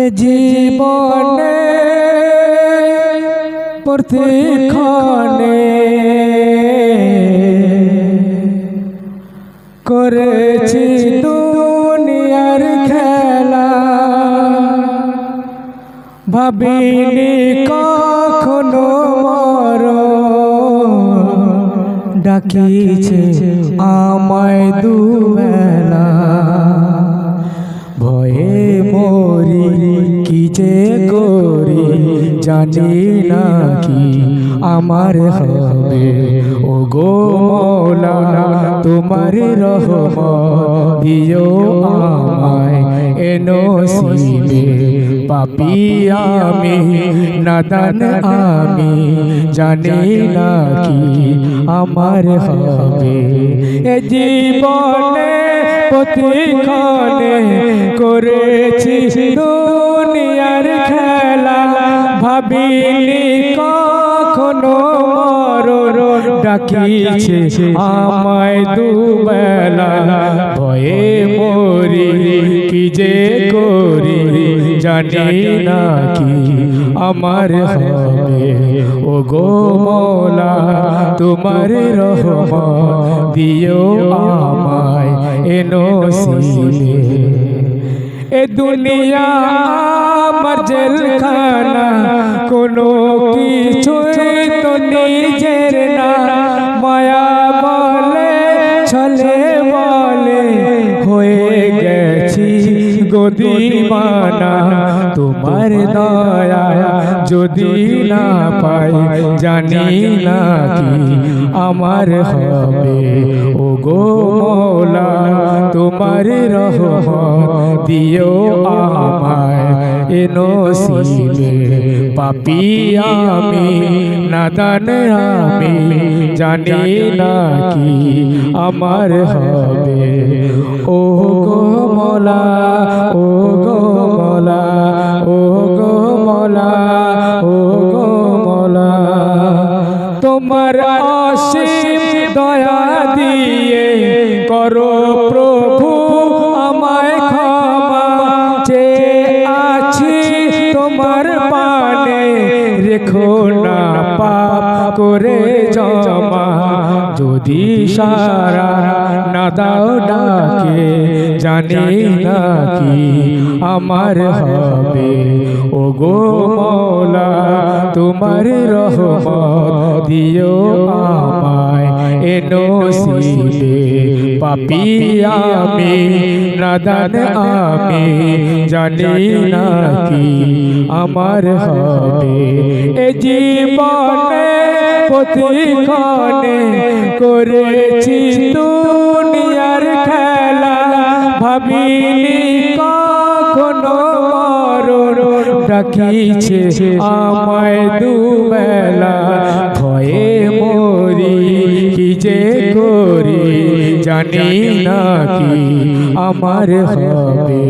এ জীবনে প্রতিক্ষণে করেছি দুনিয়ার খেলা, ভাবিনি কখনো মরণ ডাকিছে আমায় দুবেলা। ভয়ে মরি কি যে করি জানি না কি আমার হবে। ও গো মৌলা তোমার রহমত দিও আমায় এ নসিবে। পাপী আমি নাদান আমি জানি না কি আমার হবে। এ জীবনে প্রতিক্ষণে করেছি দুনিয়ার খেলা, ভাবিনি কখনো মরণ ডাকিছে আমায় দুবেলা। ভয়ে মরি কি যে করি জানি না কি আমার হবে। ও গো মৌলা তোমার রহমত দিও আমায় এ নসিবে। এ দুনিয়া আমার জেলখানা, কোনো কিছুই তো নিজের না। মায়া বলে ছলে বলে হয়ে গেছি গদিমানা। তোমার দয়া যদি না পাই জানি না কি আমার হবে। ও গো মৌলা তোমার রহমত দিও আমায় এ নসিবে। পাপী আমি নাদান আমি জানি না কি আমার হবে। ও গো মৌলা ও গো মৌলা ও গো মৌলা ও গো মৌলা তোমার অসীম দয়া দিয়ে করো প্রভু আমায় ক্ষমা। চেয়ে আছি তোমার পানে রেখো না পাপ করে জমা। যদি সারা না দাও ডাকে জানি না কি আমার হবে। ও গো মৌলা তোমার রহমত দিও আমায় এ নসিবে। পাপী আমি নাদান আমি জানি না কি আমার হবে। এ জীবনে প্রতিক্ষণে করেছি দুনিয়ার খেলা, ভাবিনি কখনো মরণ ডাকিছে আমায় দুবেলা। ভয়ে মরি কি যে করি জানি না কি আমার হবে।